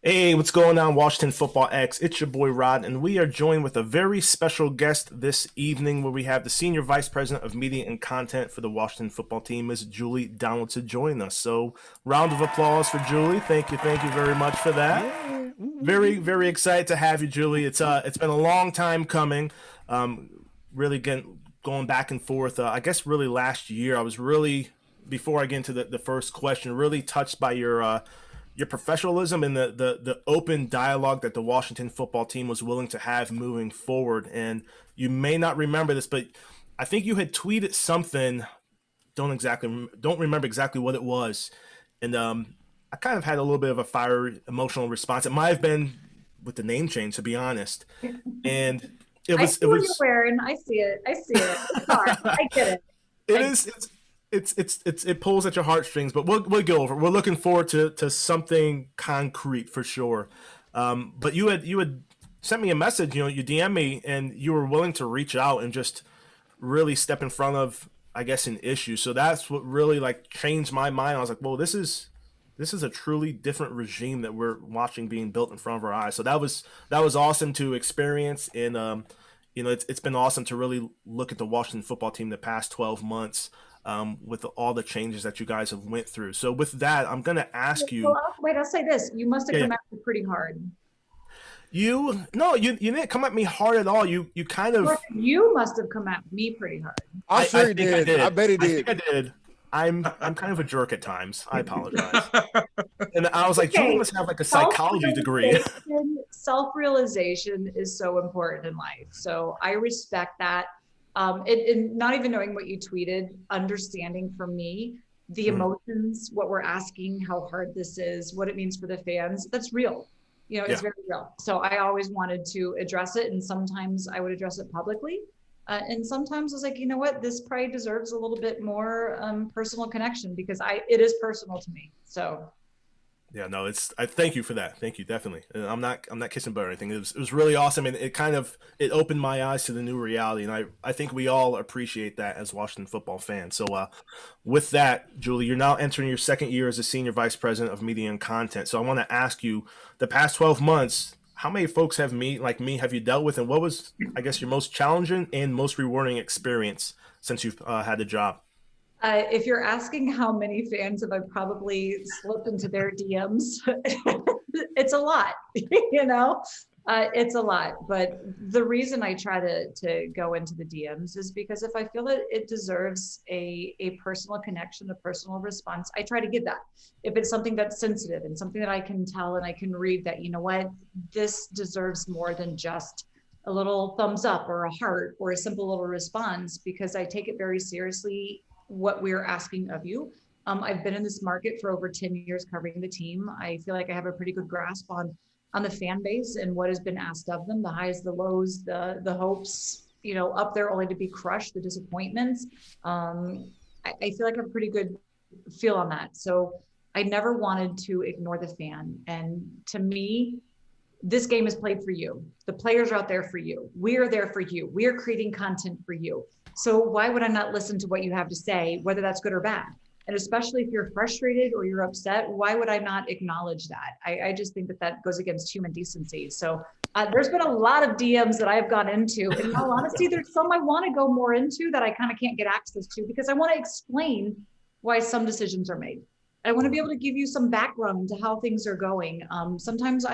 Hey, what's going on, Washington Football X? It's your boy Rod, and we are joined with a very special guest this evening where we have the Senior Vice President of Media and Content for the Washington Football Team, Ms. Julie Donaldson, joining us. So, round of applause for Julie. Thank you very much for that. Yeah. Very excited to have you, Julie. It's been a long time coming. Really going back and forth. I guess really last year I was really, before I get into the first question, really touched by your professionalism and the open dialogue that the Washington Football Team was willing to have moving forward. And you may not remember this, but I think you had tweeted something. Don't remember exactly what it was, and I kind of had a little bit of a fiery emotional response. It might have been with the name change, to be honest. And it I see was it what you're was wearing. I see it. I see it. It's hard. I get it. it I is it pulls at your heartstrings, but we'll go over. We're looking forward to something concrete for sure. But you had sent me a message. You DM me, and you were willing to reach out and just really step in front of, I guess, an issue. So that's what really like changed my mind. I was like, well, this is a truly different regime that we're watching being built in front of our eyes. So that was awesome to experience, and it's been awesome to really look at the Washington Football Team the past 12 months, with all the changes that you guys have went through. So with that, I'm gonna ask well, you. wait. I'll say this. You must have Yeah, yeah. come at me pretty hard. You no, you didn't come at me hard at all. You kind Or of. you must have come at me pretty hard. I, I'm I sure he think I did. I did. bet he I think did. I did. I'm kind of a jerk at times. I apologize. And I was like, Julie Okay. must have like a psychology degree. Self-realization is so important in life. So I respect that. Not even knowing what you tweeted, understanding for me the Mhm. emotions, what we're asking, how hard this is, what it means for the fans. That's real. It's Yeah. very real. So I always wanted to address it, and sometimes I would address it publicly. And sometimes I was like, you know what, this probably deserves a little bit more personal connection because it is personal to me. So Yeah, no, I thank you for that. Thank you, definitely. And I'm not kissing butt or anything. It was really awesome, and it opened my eyes to the new reality, and I think we all appreciate that as Washington football fans. So with that, Julie, you're now entering your second year as a senior vice president of media and content. So I want to ask you, the past 12 months, how many folks have you dealt with, and what was, I guess, your most challenging and most rewarding experience since you've had the job? if you're asking how many fans have I probably slipped into their DMs, it's a lot, you know, it's a lot. But the reason I try to go into the DMs is because if I feel that it deserves a personal connection, a personal response, I try to give that. If it's something that's sensitive and something that I can tell and I can read that, you know what, this deserves more than just a little thumbs up or a heart or a simple little response, because I take it very seriously what we're asking of you. I've been in this market for over 10 years covering the team. I feel like I have a pretty good grasp on the fan base and what has been asked of them, the highs, the lows, the hopes, up there only to be crushed, the disappointments. I feel like I have a pretty good feel on that. So I never wanted to ignore the fan. And to me, this game is played for you. The players are out there for you. We are there for you. We are creating content for you. So why would I not listen to what you have to say, whether that's good or bad? And especially if you're frustrated or you're upset, why would I not acknowledge that? I just think that goes against human decency. So there's been a lot of DMs that I've gone into. In all honesty, there's some I want to go more into that I kind of can't get access to because I want to explain why some decisions are made. I want to be able to give you some background to how things are going. Sometimes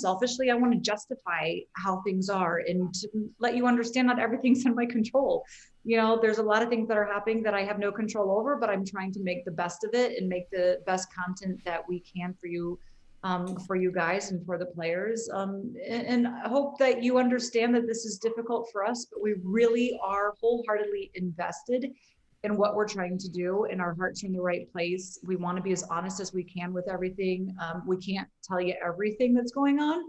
selfishly, I want to justify how things are and to let you understand not everything's in my control. There's a lot of things that are happening that I have no control over, but I'm trying to make the best of it and make the best content that we can for you guys and for the players. And I hope that you understand that this is difficult for us, but we really are wholeheartedly invested in what we're trying to do, and our hearts are in the right place. We want to be as honest as we can with everything. We can't tell you everything that's going on,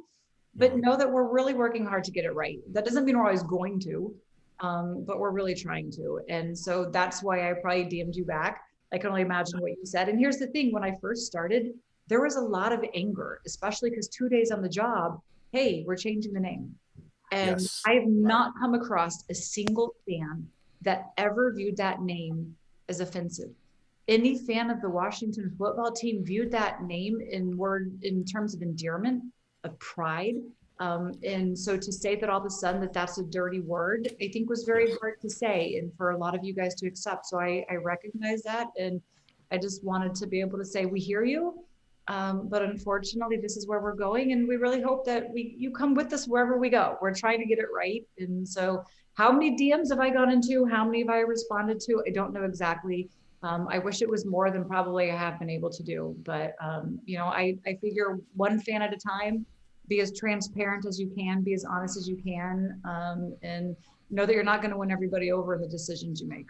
but know that we're really working hard to get it right. That doesn't mean we're always going to, but we're really trying to. And so that's why I probably DM'd you back. I can only imagine what you said. And here's the thing, when I first started, there was a lot of anger, especially because 2 days on the job, hey, we're changing the name. And Yes. I have not come across a single fan that ever viewed that name as offensive. any fan of the Washington football team viewed that name in terms of endearment, of pride. And so to say that all of a sudden that's a dirty word, I think was very Yes. hard to say and for a lot of you guys to accept. So I recognize that. And I just wanted to be able to say, we hear you. But unfortunately, this is where we're going. And we really hope that you come with us wherever we go. We're trying to get it right. And so how many DMs have I gone into? How many have I responded to? I don't know exactly. I wish it was more than probably I have been able to do, but I figure one fan at a time, be as transparent as you can, be as honest as you can, and know that you're not going to win everybody over in the decisions you make.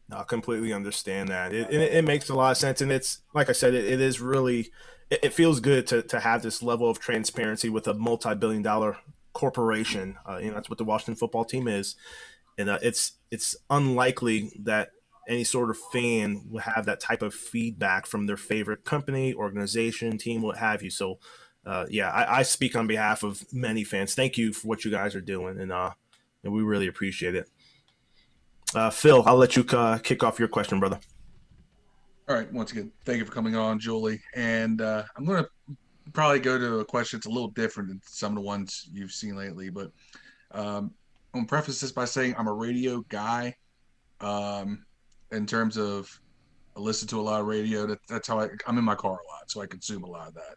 No, I completely understand that. It makes a lot of sense, and it's like I said, it is really it feels good to have this level of transparency with a multi-billion-dollar corporation. That's what the Washington football team is, and it's unlikely that any sort of fan will have that type of feedback from their favorite company, organization, team, what have you. So, yeah, I speak on behalf of many fans. Thank you for what you guys are doing, and we really appreciate it. Phil, I'll let you kick off your question, brother. All right. Once again, thank you for coming on, Julie. And I'm going to probably go to a question that's a little different than some of the ones you've seen lately. But I'm going to preface this by saying I'm a radio guy. In terms of I listen to a lot of radio. That's how I'm in my car a lot, so I consume a lot of that.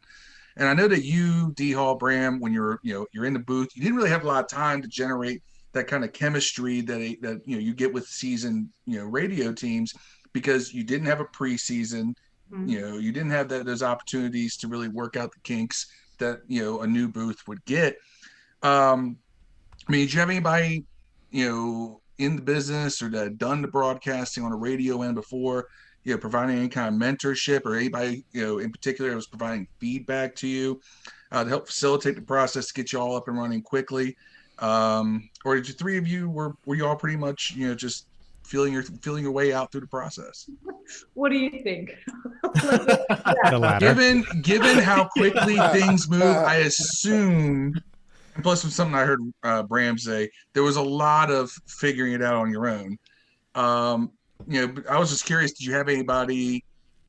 And I know that you, D Hall, Bram, when you're in the booth, you didn't really have a lot of time to generate that kind of chemistry that you get with seasoned radio teams because you didn't have a preseason. Mm-hmm. You didn't have those opportunities to really work out the kinks that a new booth would get. Um, I mean, did you have anybody in the business or that had done the broadcasting on a radio end before? Providing any kind of mentorship or anybody, in particular that was providing feedback to you to help facilitate the process to get you all up and running quickly? Or did you three of you were you all pretty much, just feeling your way out through the process? What do you think? The Yeah. latter. Given how quickly things move, I assume, and plus from something I heard Bram say, there was a lot of figuring it out on your own. Um, I was just curious, did you have anybody,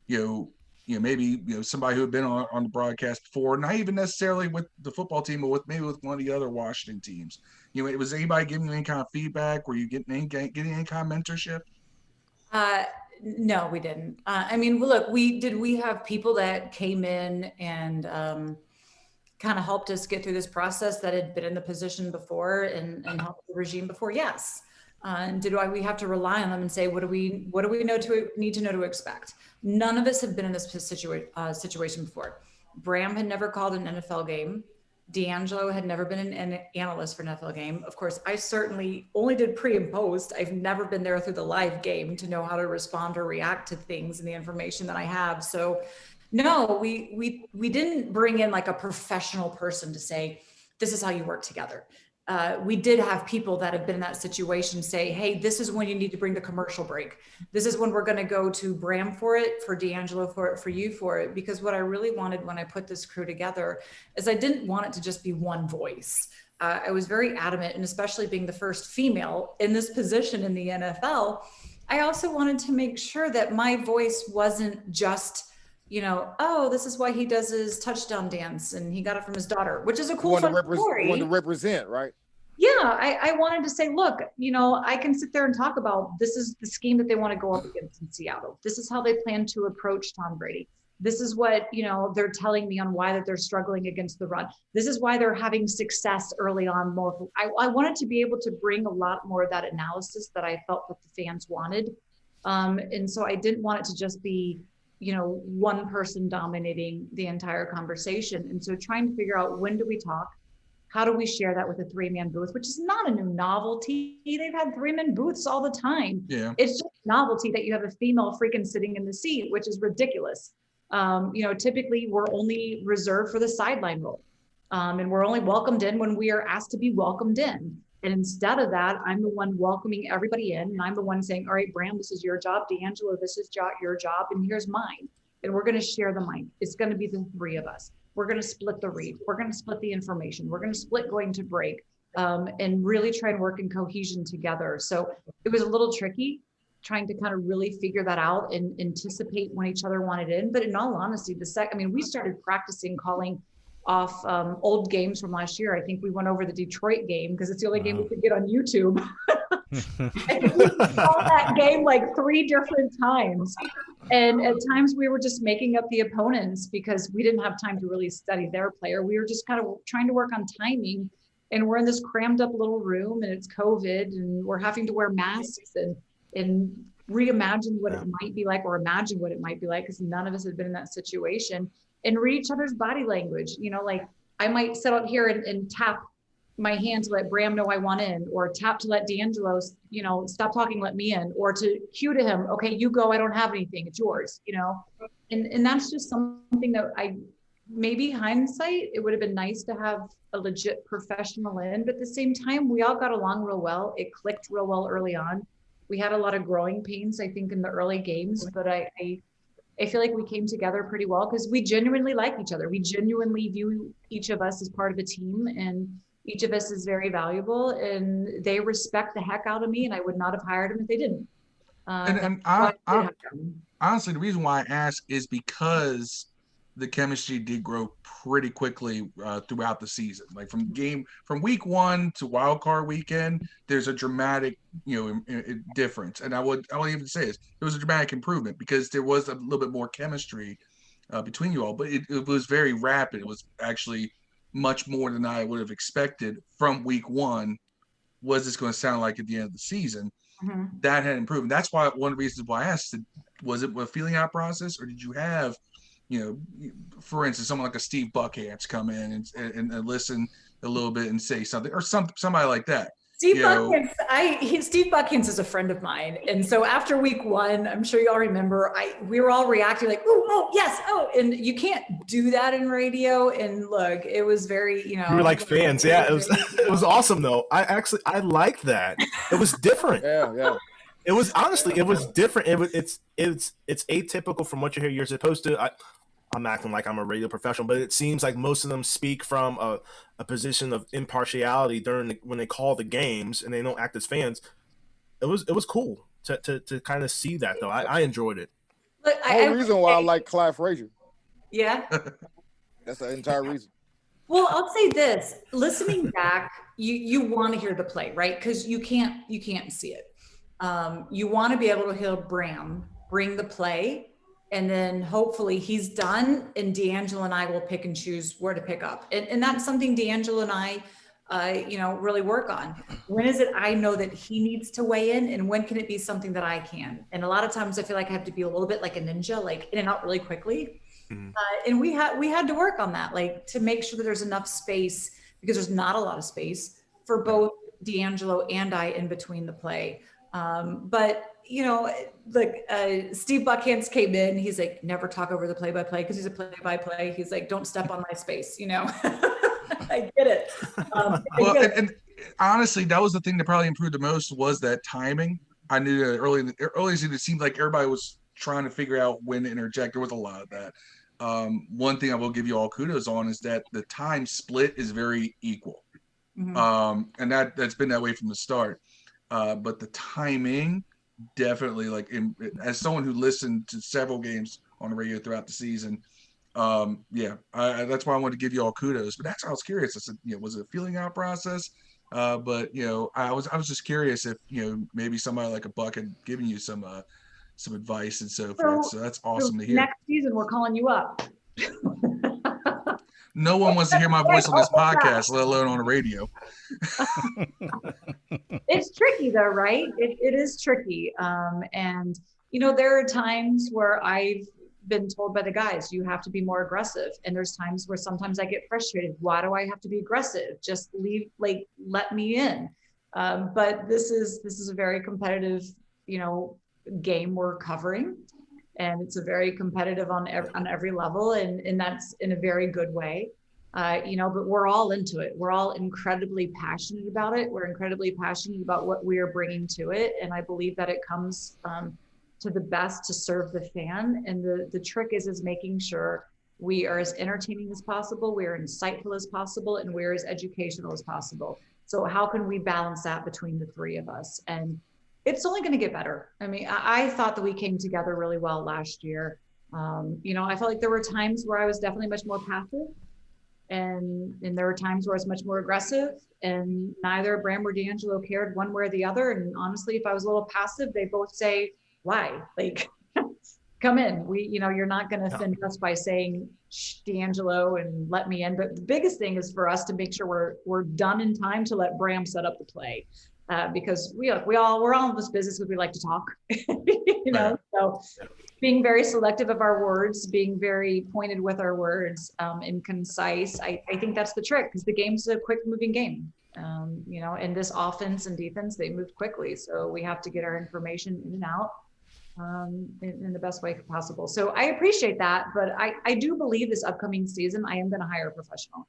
maybe somebody who had been on the broadcast before, not even necessarily with the football team, but maybe with one of the other Washington teams? Was anybody giving you any kind of feedback? Were you getting any kind of mentorship? Uh, no, we didn't. I mean, look, we have people that came in and kind of helped us get through this process that had been in the position before and helped the regime before? Yes. And we have to rely on them and say, what do we need to know to expect? None of us have been in this situation before. Bram had never called an NFL game. D'Angelo had never been an analyst for an NFL game. Of course, I certainly only did pre and post. I've never been there through the live game to know how to respond or react to things and the information that I have. So no, we didn't bring in like a professional person to say, this is how you work together. We did have people that have been in that situation say, hey, this is when you need to bring the commercial break. This is when we're going to go to Bram for it, for D'Angelo for it, for you for it. Because what I really wanted when I put this crew together is I didn't want it to just be one voice. I was very adamant, and especially being the first female in this position in the NFL, I also wanted to make sure that my voice wasn't just, oh, this is why he does his touchdown dance and he got it from his daughter, which is a cool, fun story. Want to represent, right? Yeah, I wanted to say, look, I can sit there and talk about this is the scheme that they want to go up against in Seattle. This is how they plan to approach Tom Brady. This is what, they're telling me on why that they're struggling against the run. This is why they're having success early on. I wanted to be able to bring a lot more of that analysis that I felt that the fans wanted. And so I didn't want it to just be, one person dominating the entire conversation. And so trying to figure out, when do we talk? How do we share that with a 3-man booth, which is not a new novelty. They've had 3-man booths all the time. Yeah. It's just novelty that you have a female freaking sitting in the seat, which is ridiculous. Typically we're only reserved for the sideline role. And we're only welcomed in when we are asked to be welcomed in. And instead of that, I'm the one welcoming everybody in. And I'm the one saying, all right, Bram, this is your job. D'Angelo, this is your job. And here's mine. And we're going to share the mic. It's going to be the 3 of us. We're going to split the read. We're going to split the information. We're going to split going to break, and really try and work in cohesion together. So it was a little tricky. trying to kind of really figure that out and anticipate when each other wanted in. But in all honesty, we started practicing calling off old games from last year. I think we went over the Detroit game because it's the only game we could get on YouTube. And we saw that game like 3 different times. And at times we were just making up the opponents because we didn't have time to really study their player. We were just kind of trying to work on timing. And we're in this crammed up little room and it's COVID and we're having to wear masks and reimagine what it might be like, or imagine what it might be like, because none of us had been in that situation, and read each other's body language. Like I might sit out here and tap my hand to let Bram know I want in, or tap to let D'Angelo, stop talking, let me in, or to cue to him, okay, you go, I don't have anything, it's yours, and that's just something that maybe hindsight, it would have been nice to have a legit professional in, but at the same time, we all got along real well. It clicked real well early on. We had a lot of growing pains, I think, in the early games, but I feel like we came together pretty well because we genuinely like each other. We genuinely view each of us as part of a team, and each of us is very valuable, and they respect the heck out of me, and I would not have hired them if they didn't. Honestly, the reason why I ask is because the chemistry did grow pretty quickly throughout the season. Like from week 1 to wild card weekend, there's a dramatic, difference. And I would even say this, there was a dramatic improvement because there was a little bit more chemistry between you all, but it was very rapid. It was actually much more than I would have expected from week 1. Was this going to sound like at the end of the season? Mm-hmm. That had improved. And that's why one of the reasons why I asked, was it a feeling out process, or did you have, for instance, someone like a Steve Buckhantz come in and listen a little bit and say something, or somebody like that. Steve Buckhantz is a friend of mine. And so after week 1, I'm sure you all remember, we were all reacting like, oh, yes, oh, and you can't do that in radio. And look, it was very, We were like fans. Yeah, it was awesome though. I liked that. It was different. Yeah. It was different. It's atypical from what you hear. You're supposed to. I'm acting like I'm a radio professional, but it seems like most of them speak from a position of impartiality when they call the games and they don't act as fans. It was cool to kind of see that though. I enjoyed it. Look, the whole reason why I like Clive Frazier. Yeah. That's the entire reason. Well, I'll say this, listening back, you want to hear the play, right? Because you can't see it. You want to be able to hear Bram bring the play, and then hopefully he's done, and D'Angelo and I will pick and choose where to pick up. And that's something D'Angelo and I, really work on. When is it I know that he needs to weigh in, and when can it be something that I can? And a lot of times I feel like I have to be a little bit like a ninja, like in and out really quickly. Mm-hmm. And we had to work on that, like to make sure that there's enough space, because there's not a lot of space for both D'Angelo and I in between the play. But Steve Buckhantz came in, he's like, never talk over the play-by-play, because he's a play-by-play. He's like, don't step on my space, I get it. And honestly, that was the thing that probably improved the most, was that timing. I knew that early season, it seemed like everybody was trying to figure out when to interject. There was a lot of that. One thing I will give you all kudos on is that the time split is very equal. Mm-hmm. And that's been that way from the start. But the timing definitely, as someone who listened to several games on the radio throughout the season, that's why I wanted to give you all kudos. But that's why I was curious. I said, was it a feeling out process? But I was just curious if maybe somebody like a Buck had given you some advice and so forth. So that's awesome to hear. Next season, we're calling you up. No one wants to hear my voice on this podcast, let alone on the radio. It's tricky though, right? It is tricky. And there are times where I've been told by the guys, you have to be more aggressive. And there's times where sometimes I get frustrated. Why do I have to be aggressive? Just let me in. But this is a very competitive, game we're covering. And it's a very competitive on every level, and that's in a very good way, but we're all into it. We're all incredibly passionate about it. We're incredibly passionate about what we are bringing to it. And I believe that it comes to the best to serve the fan. And the trick is making sure we are as entertaining as possible, we are insightful as possible, and we're as educational as possible. So how can we balance that between the three of us? And it's only going to get better. I mean, I thought that we came together really well last year. I felt like there were times where I was definitely much more passive, and there were times where I was much more aggressive, and neither Bram or D'Angelo cared one way or the other. And honestly, if I was a little passive, they both say, why? Like, come in. You're not going to offend us by saying D'Angelo and let me in. But the biggest thing is for us to make sure we're done in time to let Bram set up the play. Because we're all in this business because we like to talk, so being very selective of our words, being very pointed with our words, and concise. I think that's the trick, because the game's a quick moving game. And this offense and defense, they move quickly. So we have to get our information in and out in the best way possible. So I appreciate that, but I do believe this upcoming season, I am going to hire a professional.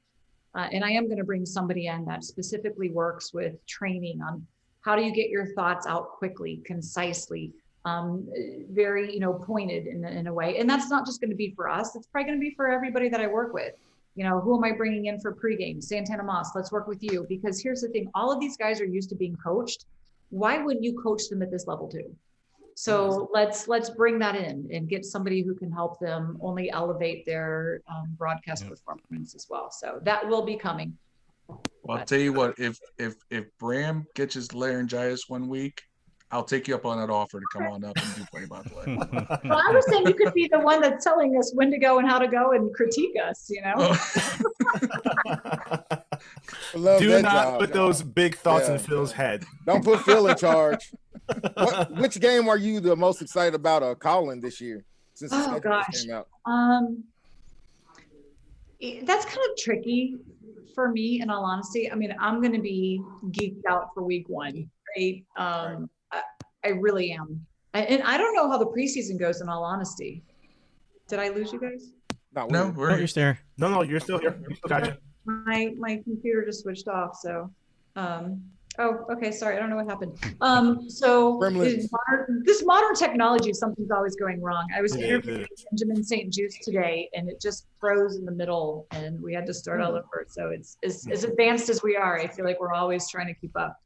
And I am going to bring somebody in that specifically works with training on how do you get your thoughts out quickly, concisely, very, pointed in a way. And that's not just going to be for us. It's probably going to be for everybody that I work with. Who am I bringing in for pregame? Santana Moss, let's work with you. Because here's the thing, all of these guys are used to being coached. Why wouldn't you coach them at this level too? So let's bring that in and get somebody who can help them only elevate their broadcast performance as well. So that will be coming. Well, I'll tell you what, if Bram gets his laryngitis one week, I'll take you up on that offer to come on up and do play-by-play. Well, I was saying you could be the one that's telling us when to go and how to go and critique us, Do not put those big thoughts in Phil's head. Don't put Phil in charge. Which game are you the most excited about calling this year? Since the schedule just came out? That's kind of tricky for me, in all honesty. I mean, I'm going to be geeked out for week 1, right? I really am. And I don't know how the preseason goes, in all honesty. Did I lose you guys? No, you're still here. No, you're still here. We still got you. My computer just switched off, so okay, sorry, I don't know what happened. So this modern technology, something's always going wrong. I was interviewing Benjamin St. Just today, and it just froze in the middle, and we had to start all over. So it's as advanced as we are, I feel like we're always trying to keep up.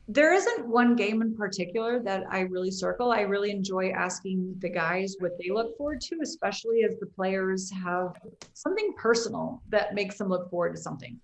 There isn't one game in particular that I really circle. I really enjoy asking the guys what they look forward to, especially as the players have something personal that makes them look forward to something.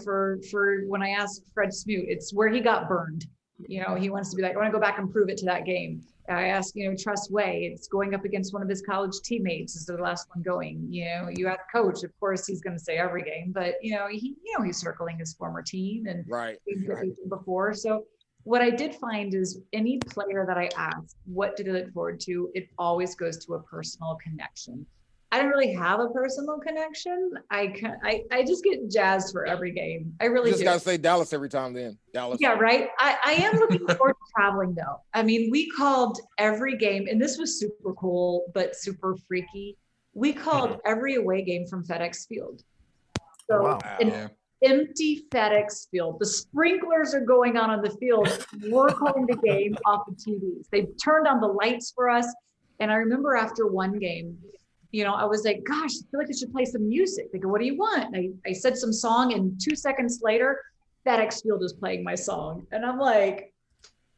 For when I asked Fred Smoot, it's where he got burned. He wants to be like, I want to go back and prove it to that game. I asked, Trust Way, it's going up against one of his college teammates. Is the last one going? You have a coach, of course, he's going to say every game, but he's circling his former team and things that he did before. So what I did find is any player that I asked, what do they look forward to? It always goes to a personal connection. I don't really have a personal connection. I just get jazzed for every game. I really just do. Gotta say Dallas every time then. Dallas. Yeah, right. I am looking forward to traveling though. I mean, we called every game, and this was super cool, but super freaky. We called every away game from FedEx Field. So an empty FedEx Field. The sprinklers are going on the field. We're calling the game off the TVs. They turned on the lights for us. And I remember after one game, I was like, gosh, I feel like I should play some music. They go, what do you want? And I said some song, and 2 seconds later, FedEx Field is playing my song. And I'm like,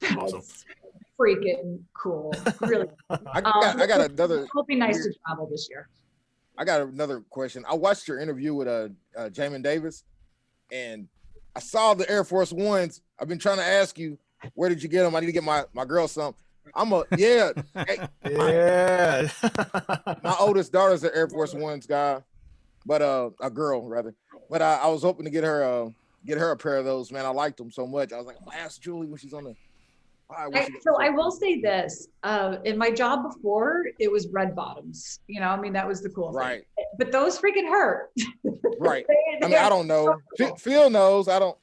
that's freaking cool. Really. I got another. It'll be nice to travel this year. I got another question. I watched your interview with Jamin Davis, and I saw the Air Force Ones. I've been trying to ask you, where did you get them? I need to get my girl some. Hey, my oldest daughter's an Air Force Ones guy, but a girl rather. But I was hoping to get her a pair of those. Man, I liked them so much. I was like, I'll ask Julie when she's on the. So I will say this: in my job before, it was red bottoms. That was the cool thing. But those freaking hurt. Right. I don't know. Phil knows. I don't.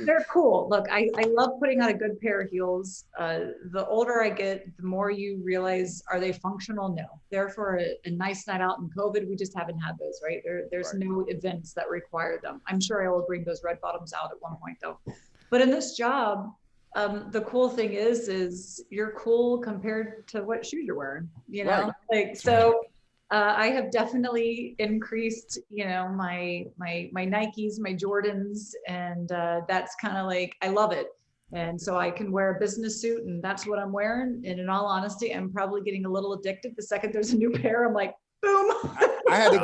They're cool. Look, I love putting on a good pair of heels. The older I get, the more you realize, are they functional? No. They're for a nice night out. In COVID, we just haven't had those, right? There's no events that require them. I'm sure I will bring those red bottoms out at one point though. But in this job, the cool thing is you're cool compared to what shoes you're wearing, I have definitely increased, my Nikes, my Jordans, and that's kind of like, I love it. And so I can wear a business suit and that's what I'm wearing. And in all honesty, I'm probably getting a little addicted. The second there's a new pair, I'm like, boom. I had to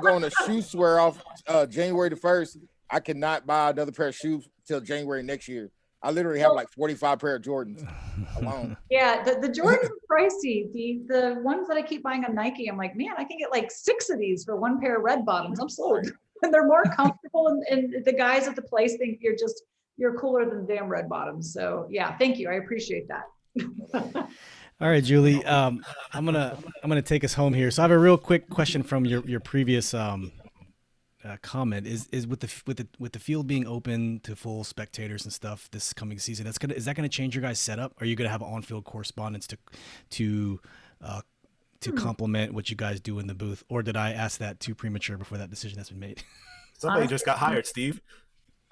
go on a shoe swear off January the 1st. I cannot buy another pair of shoes till January next year. I literally have like 45 pair of Jordans alone. Yeah, the Jordans are pricey. The ones that I keep buying on Nike, I'm like, man, I can get like 6 of these for one pair of red bottoms. I'm sold. And they're more comfortable, and the guys at the place think you're cooler than the damn red bottoms. So yeah, thank you. I appreciate that. All right, Julie. I'm gonna take us home here. So I have a real quick question from your previous comment. Is with the field being open to full spectators and stuff this coming season, is that gonna change your guys' setup? Are you gonna have on-field correspondence to complement what you guys do in the booth, or did I ask that too premature before that decision has been made? Somebody just got hired, Steve.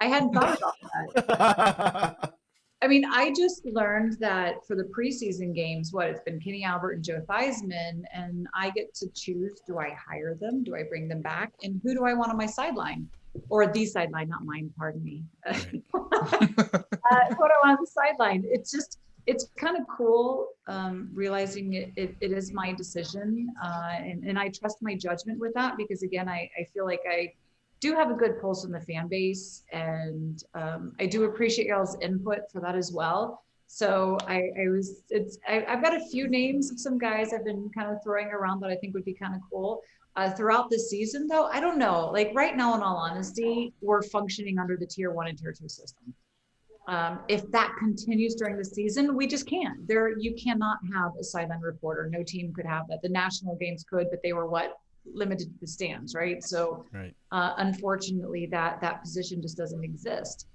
I hadn't thought about that. I mean, I just learned that for the preseason games, it's been Kenny Albert and Joe Theismann, and I get to choose, do I hire them? Do I bring them back? And who do I want on my sideline? Or the sideline, not mine, pardon me. Right. What I want on the sideline. It's kind of cool realizing it is my decision. And I trust my judgment with that because, again, I feel like I do have a good pulse in the fan base, and I do appreciate y'all's input for that as well. So I've got a few names of some guys I've been kind of throwing around that I think would be kind of cool. Throughout the season though, I don't know, like right now, in all honesty, we're functioning under the tier 1 and tier 2 system. If that continues during the season, we just can't. You cannot have a sideline reporter. No team could have that. The national games could, but they were limited to the stands, right? So right. Unfortunately, that position just doesn't exist.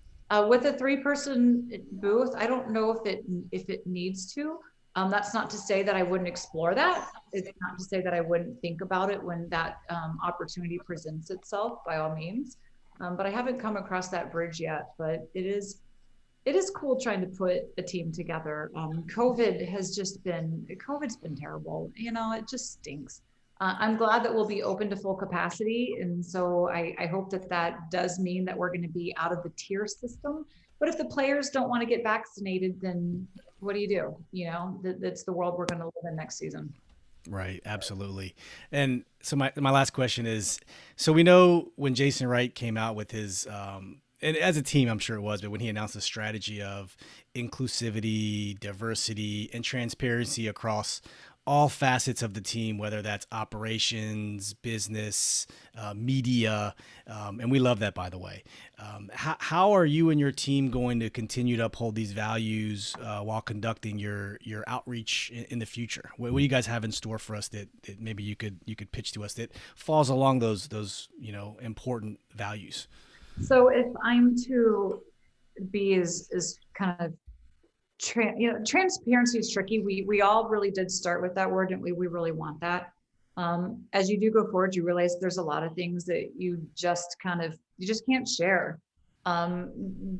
With a 3-person booth, I don't know if it needs to. That's not to say that I wouldn't explore that. It's not to say that I wouldn't think about it when that opportunity presents itself, by all means. But I haven't come across that bridge yet. But it is cool trying to put a team together. COVID's been terrible. It just stinks. I'm glad that we'll be open to full capacity. And so I hope that does mean that we're going to be out of the tier system. But if the players don't want to get vaccinated, then what do you do? That's the world we're going to live in next season. Right. Absolutely. And so my last question is, so we know when Jason Wright came out with his, and as a team, I'm sure it was, but when he announced the strategy of inclusivity, diversity, and transparency across all facets of the team, whether that's operations, business, media, and we love that, by the way. How are you and your team going to continue to uphold these values while conducting your outreach in the future? What do you guys have in store for us that maybe you could pitch to us that falls along those important values? So if I'm to be as kind of transparency is tricky. We all really did start with that word, and we really want that. As you do go forward, you realize there's a lot of things that you just can't share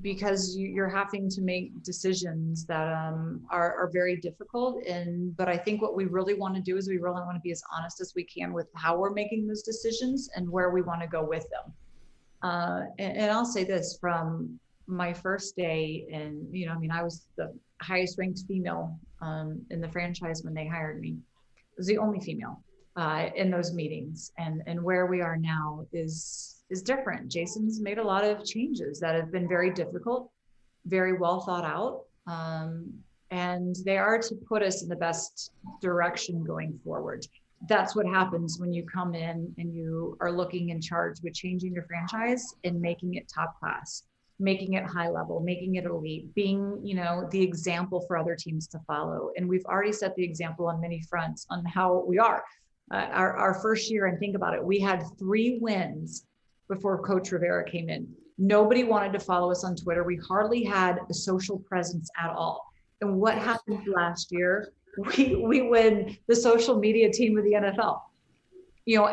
because you're having to make decisions that are very difficult. But I think what we really want to do is we really want to be as honest as we can with how we're making those decisions and where we want to go with them. And I'll say this from my first day, and I was the highest ranked female in the franchise when they hired me. I was the only female in those meetings, and where we are now is different. Jason's made a lot of changes that have been very difficult, very well thought out, and they are to put us in the best direction going forward. That's what happens when you come in and you are looking in charge with changing your franchise and making it top class, making it high level, making it elite, being, the example for other teams to follow. And we've already set the example on many fronts on how we are. Our first year, and think about it, we had 3 wins before Coach Rivera came in. Nobody wanted to follow us on Twitter. We hardly had a social presence at all. And what happened last year? We win the social media team of the NFL.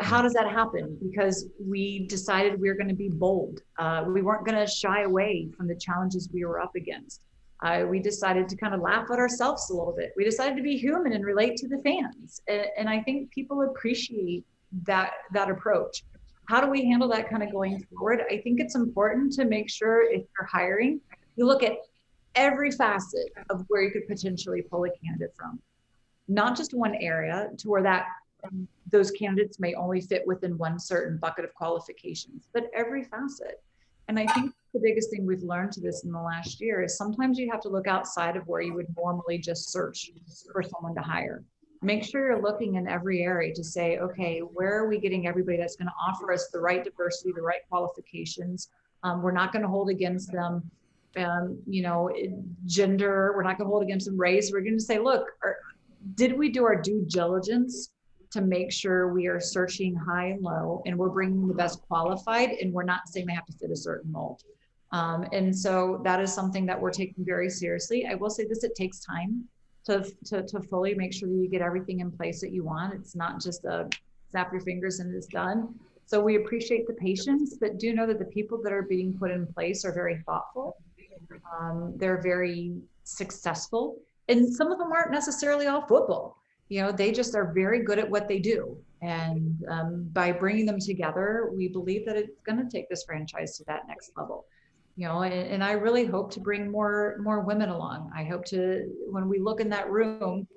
How does that happen? Because we decided we were going to be bold. We weren't going to shy away from the challenges we were up against. We decided to kind of laugh at ourselves a little bit. We decided to be human and relate to the fans. And I think people appreciate that approach. How do we handle that kind of going forward? I think it's important to make sure if you're hiring, you look at every facet of where you could potentially pull a candidate from, not just one area to where those candidates may only fit within one certain bucket of qualifications, but every facet. And I think the biggest thing we've learned to this in the last year is sometimes you have to look outside of where you would normally just search for someone to hire. Make sure you're looking in every area to say, okay, where are we getting everybody that's going to offer us the right diversity, the right qualifications? We're not going to hold against them, gender. We're not going to hold against them race. We're going to say, look, did we do our due diligence to make sure we are searching high and low and we're bringing the best qualified, and we're not saying they have to fit a certain mold. And so that is something that we're taking very seriously. I will say this, it takes time to fully make sure that you get everything in place that you want. It's not just a snap your fingers and it's done. So we appreciate the patience, but do know that the people that are being put in place are very thoughtful. They're very successful. And some of them aren't necessarily all football. They just are very good at what they do. And by bringing them together, we believe that it's going to take this franchise to that next level. And I really hope to bring more women along. I hope to, when we look in that room,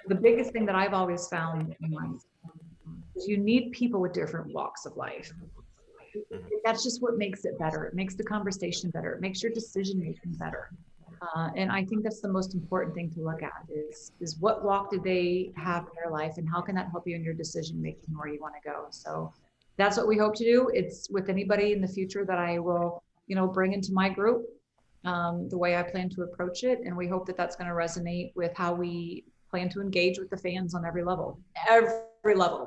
the biggest thing that I've always found is you need people with different walks of life. That's just what makes it better. It makes the conversation better. It makes your decision making better. And I think that's the most important thing to look at is what walk do they have in their life, and how can that help you in your decision making where you want to go. So that's what we hope to do. It's with anybody in the future that I will, bring into my group, the way I plan to approach it. And we hope that that's going to resonate with how we plan to engage with the fans on every level,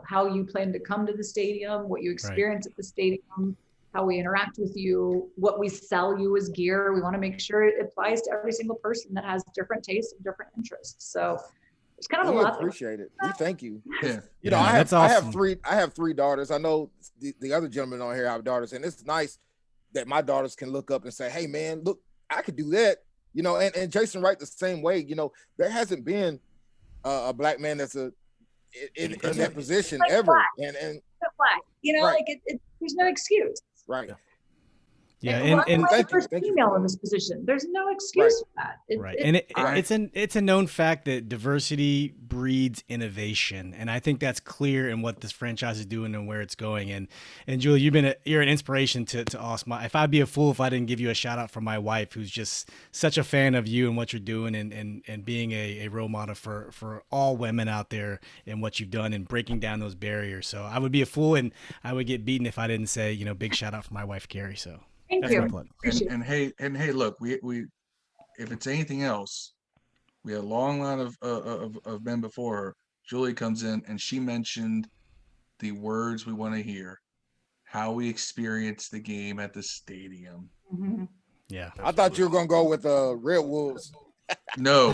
how you plan to come to the stadium, what you experience at the stadium, how we interact with you, what we sell you as gear. We want to make sure it applies to every single person that has different tastes and different interests. So it's kind of a lot. Appreciate it. We thank you. Yeah. I have awesome. I have three daughters. I know the other gentlemen on here have daughters, and it's nice that my daughters can look up and say, hey man, look, I could do that. And Jason Wright the same way. There hasn't been a black man that's in that position ever. Black. And right. There's no excuse. Right. Yeah, and thank you. Female in this position. There's no excuse for that. It's a known fact that diversity breeds innovation, and I think that's clear in what this franchise is doing and where it's going. And Julie, you're an inspiration to us. If I'd be a fool if I didn't give you a shout out from my wife, who's just such a fan of you and what you're doing, and being a role model for all women out there and what you've done and breaking down those barriers. So I would be a fool and I would get beaten if I didn't say big shout out for my wife Carrie. So. Thank you. And hey, look, we if it's anything else, we had a long line of men before her. Julie comes in and she mentioned the words we want to hear, how we experience the game at the stadium. Mm-hmm. Yeah, I thought you were gonna go with Red Wolves. No,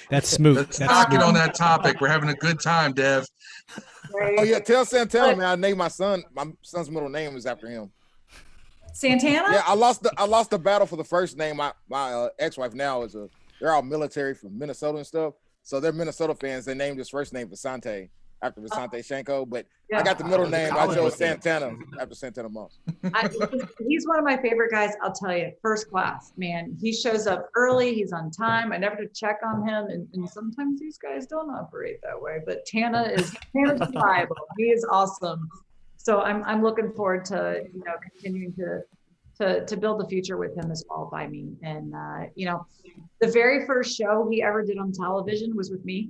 that's smooth. Let's not get on that topic. We're having a good time, Dev. Oh yeah, tell Santana, man. I named my son's middle name is after him. Santana? Yeah, I lost the battle for the first name. My ex-wife now they're all military from Minnesota and stuff. So they're Minnesota fans. They named his first name Visante after Visante Shenko. But Yeah. I got the middle name. I chose Santana after Santana Moss. He's one of my favorite guys, I'll tell you. First class, man. He shows up early. He's on time. I never have to check on him. And sometimes these guys don't operate that way. But Tana's reliable. He is awesome. So I'm looking forward to continuing to build the future with him as well by me. And the very first show he ever did on television was with me.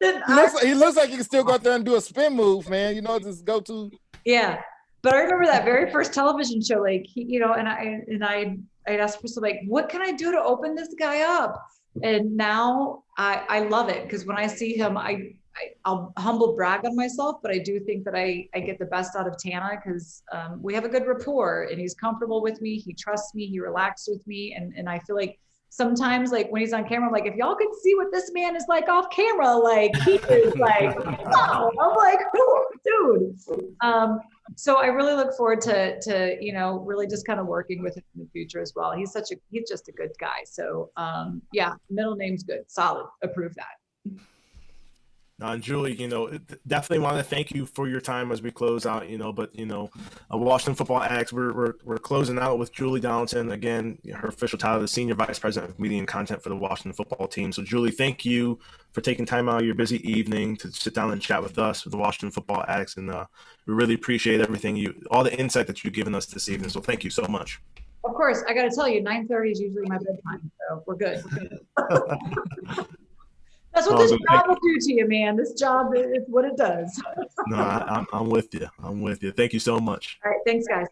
He looks like he can still go out there and do a spin move, man. Just go to. Yeah, but I remember that very first television show. Like I'd asked for something like, what can I do to open this guy up? And now I love it because when I see him, I'll humble brag on myself, but I do think that I get the best out of Tana because we have a good rapport and he's comfortable with me. He trusts me. He relaxes with me. And I feel like sometimes like when he's on camera, I'm like, if y'all could see what this man is like off camera, like he is like, wow. I'm like, oh, dude. So I really look forward to, you know, really just kind of working with him in the future as well. He's just a good guy. So yeah, middle name's good, solid, approve that. And Julie, you know, definitely want to thank you for your time as we close out, you know, but, you know, Washington Football Addicts, we're closing out with Julie Donaldson, again, her official title, the Senior Vice President of Media and Content for the Washington Football Team. So, Julie, thank you for taking time out of your busy evening to sit down and chat with us, with the Washington Football Addicts, and we really appreciate everything all the insight that you've given us this evening. So, thank you so much. Of course, I got to tell you, 9:30 is usually my bedtime, so we're good. That's what this job will do to you, man. This job is what it does. No, I'm with you. I'm with you. Thank you so much. All right. Thanks, guys.